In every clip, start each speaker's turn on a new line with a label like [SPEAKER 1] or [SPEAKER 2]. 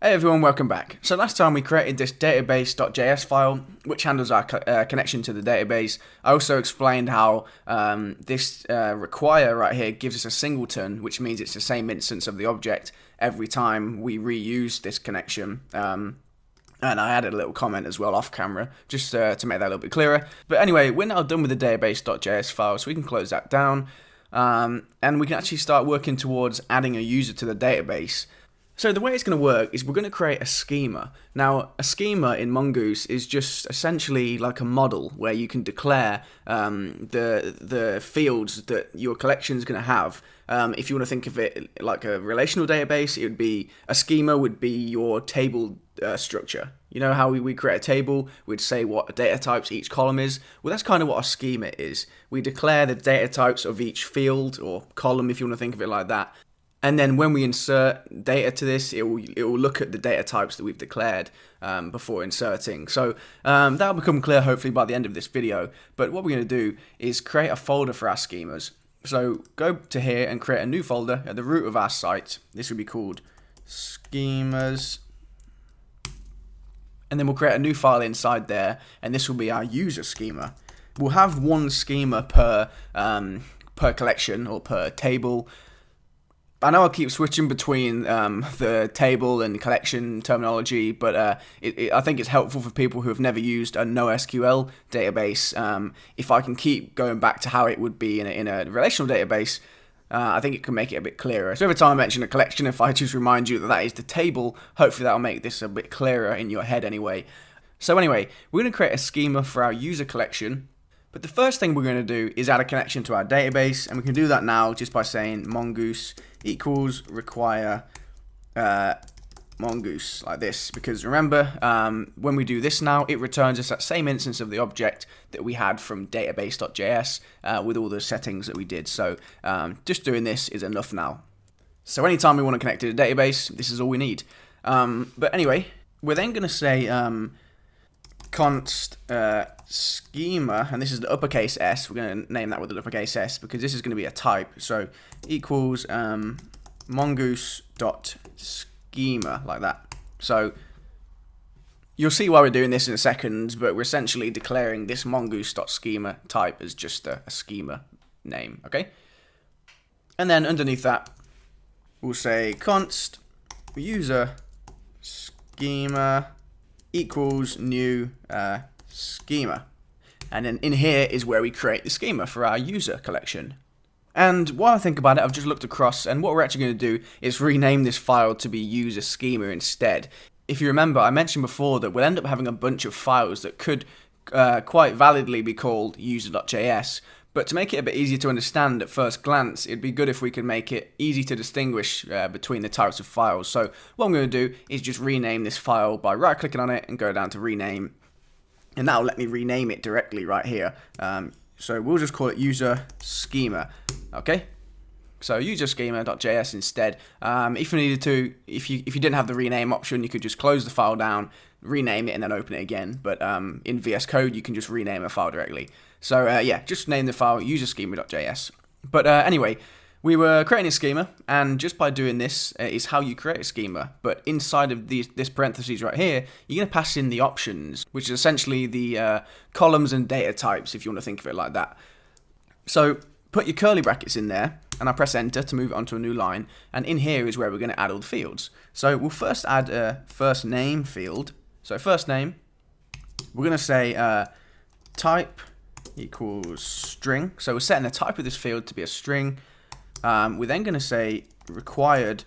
[SPEAKER 1] Hey everyone, welcome back. So last time we created this database.js file, which handles our connection to the database. I also explained how this require right here gives us a singleton, which means it's the same instance of the object every time we reuse this connection. And I added a little comment as well off camera, just to make that a little bit clearer. But anyway, we're now done with the database.js file, so we can close that down. And we can actually start working towards adding a user to the database. So the way it's going to work is we're going to create a schema. Now, a schema in Mongoose is just essentially like a model where you can declare the fields that your collection is going to have. If you want to think of it like a relational database, it would be a schema would be your table structure. You know how we create a table, we'd say what data types each column is. Well, that's kind of what a schema is. We declare the data types of each field or column, if you want to think of it like that. And then when we insert data to this, it will look at the data types that we've declared before inserting. So that'll become clear hopefully by the end of this video. But what we're going to do is create a folder for our schemas. So go to here and create a new folder at the root of our site. This will be called schemas. And then we'll create a new file inside there, and this will be our user schema. We'll have one schema per collection or per table. I know I'll keep switching between the table and collection terminology, but I think it's helpful for people who have never used a NoSQL database. If I can keep going back to how it would be in a relational database, I think it can make it a bit clearer. So every time I mention a collection, if I just remind you that that is the table, hopefully that'll make this a bit clearer in your head anyway. So anyway, we're going to create a schema for our user collection. But the first thing we're going to do is add a connection to our database, and we can do that now just by saying mongoose equals require mongoose like this, because remember when we do this now, it returns us that same instance of the object that we had from database.js with all the settings that we did. So just doing this is enough now. So anytime we want to connect to the database, this is all we need. But anyway, we're then going to say const schema, and this is the uppercase S. We're going to name that with the uppercase S because this is going to be a type. So equals mongoose.schema like that. So you'll see why we're doing this in a second, but we're essentially declaring this mongoose.schema type as just a schema name, okay? And then underneath that, we'll say const user schema equals new schema. And then in here is where we create the schema for our user collection. And while I think about it, I've just looked across, and what we're actually going to do is rename this file to be user schema instead. If you remember, I mentioned before that we'll end up having a bunch of files that could quite validly be called user.js. But to make it a bit easier to understand at first glance, it'd be good if we could make it easy to distinguish between the types of files. So what I'm going to do is just rename this file by right-clicking on it and go down to rename. And that'll let me rename it directly right here. So we'll just call it user schema. Okay? So user schema.js instead. If you needed to, if you didn't have the rename option, you could just close the file down, rename it, and then open it again. But in VS Code, you can just rename a file directly. So yeah, just name the file user schema.js. But anyway, we were creating a schema, and just by doing this is how you create a schema. But inside of this parentheses right here, you're going to pass in the options, which is essentially the columns and data types, if you want to think of it like that. So put your curly brackets in there, and I press enter to move it onto a new line. And in here is where we're going to add all the fields. So we'll first add a first name field. So first name, we're going to say type equals string. So we're setting the type of this field to be a string. We're then going to say required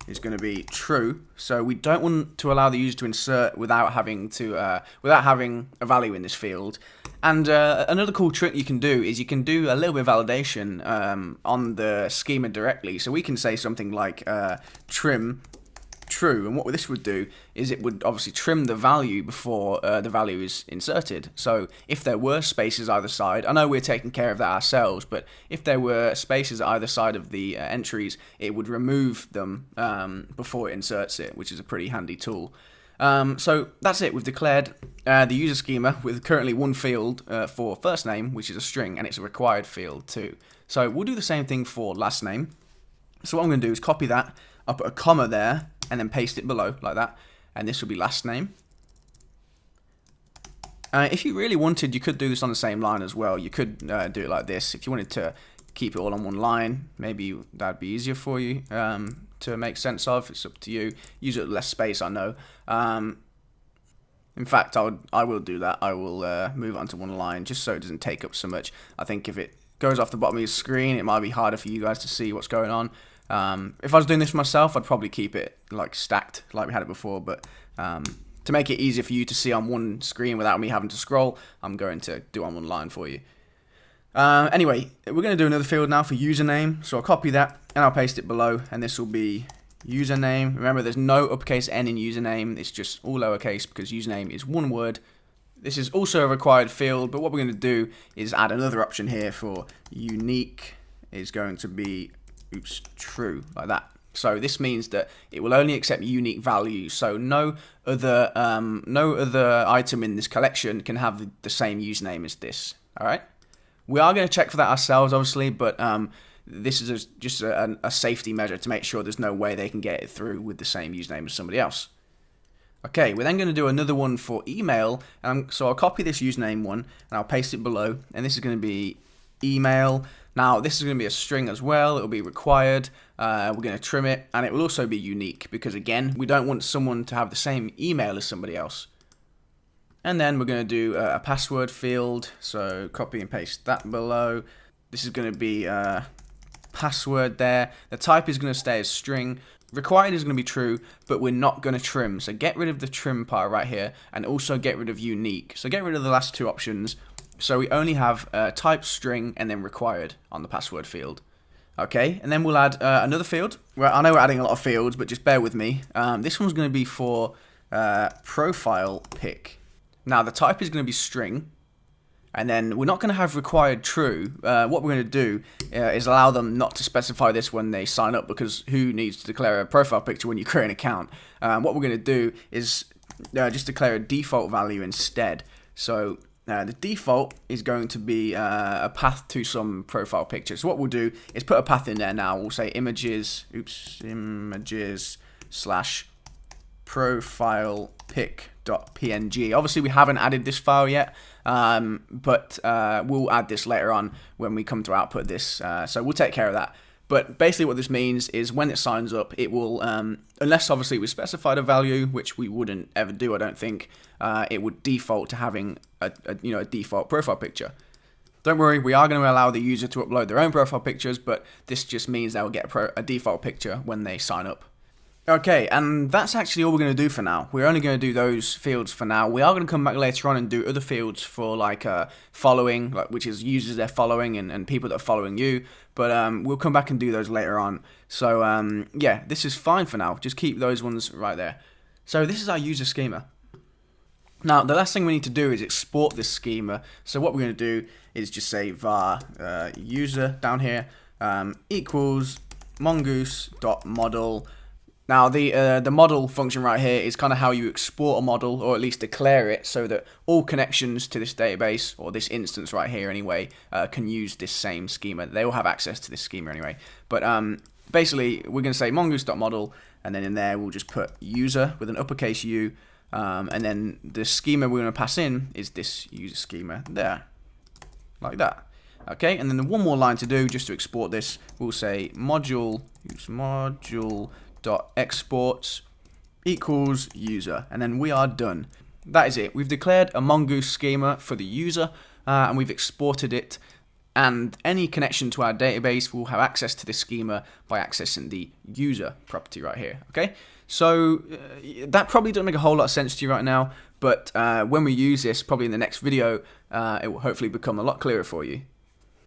[SPEAKER 1] is going to be true. So we don't want to allow the user to insert without having a value in this field. And another cool trick you can do is you can do a little bit of validation on the schema directly. So we can say something like trim true, and what this would do is it would obviously trim the value before the value is inserted. So if there were spaces either side, I know we're taking care of that ourselves, but if there were spaces either side of the entries, it would remove them before it inserts it, which is a pretty handy tool. So that's it. We've declared the user schema with currently one field for first name, which is a string, and it's a required field too. So we'll do the same thing for last name. So what I'm going to do is copy that, I'll put a comma there, and then paste it below like that, and this will be last name. If you really wanted, you could do this on the same line as well. You could do it like this. If you wanted to keep it all on one line, maybe that'd be easier for you to make sense of. It's up to you. Use it with less space, I know. In fact, I will do that. I will move on to one line just so it doesn't take up so much. I think if it goes off the bottom of your screen, it might be harder for you guys to see what's going on. If I was doing this myself, I'd probably keep it like stacked like we had it before, but to make it easier for you to see on one screen without me having to scroll, I'm going to do on one line for you. Anyway, we're going to do another field now for username, so I'll copy that and I'll paste it below, and this will be username. Remember, there's no uppercase N in username, it's just all lowercase because username is one word. This is also a required field, but what we're going to do is add another option here for unique is going to be, true, like that. So this means that it will only accept unique values, so no other item in this collection can have the same username as this. Alright? We are going to check for that ourselves, obviously, but this is just a safety measure to make sure there's no way they can get it through with the same username as somebody else. Okay, we're then going to do another one for email, so I'll copy this username one and I'll paste it below, and this is going to be email. Now this is going to be a string as well, it will be required, we're going to trim it, and it will also be unique because again, we don't want someone to have the same email as somebody else. And then we're going to do a password field, so copy and paste that below. This is going to be password there, the type is going to stay as string, required is going to be true, but we're not going to trim, so get rid of the trim part right here, and also get rid of unique, so get rid of the last two options. So we only have type string and then required on the password field. Okay, and then we'll add another field. Well, I know we're adding a lot of fields, but just bear with me. This one's going to be for profile pic. Now the type is going to be string, and then we're not going to have required true. What we're going to do is allow them not to specify this when they sign up, because who needs to declare a profile picture when you create an account? What we're going to do is just declare a default value instead. So the default is going to be a path to some profile picture. So what we'll do is put a path in there now. We'll say images slash profile pic.png. Obviously we haven't added this file yet, but we'll add this later on when we come to output this. So we'll take care of that. But basically what this means is when it signs up, it will, unless obviously we specified a value, which we wouldn't ever do, I don't think, it would default to having a default profile picture. Don't worry, we are going to allow the user to upload their own profile pictures, but this just means they'll get a default picture when they sign up. Okay, and that's actually all we're going to do for now. We're only going to do those fields for now. We are going to come back later on and do other fields for like following, which is users they're following and people that are following you. But we'll come back and do those later on. So yeah, this is fine for now. Just keep those ones right there. So this is our user schema. Now the last thing we need to do is export this schema. So what we're going to do is just say var user down here equals mongoose.model. Now the model function right here is kind of how you export a model, or at least declare it, so that all connections to this database, or this instance right here anyway, can use this same schema. They will have access to this schema anyway. But basically we're going to say mongoose.model, and then in there we'll just put user with an uppercase U, and then the schema we're going to pass in is this user schema there, like that. Okay, and then one more line to do just to export this. We'll say module.export equals user, and then we are done. That is it. We've declared a mongoose schema for the user, and we've exported it, and any connection to our database will have access to this schema by accessing the user property right here. Okay, so that probably doesn't make a whole lot of sense to you right now, but when we use this, probably in the next video, it will hopefully become a lot clearer for you.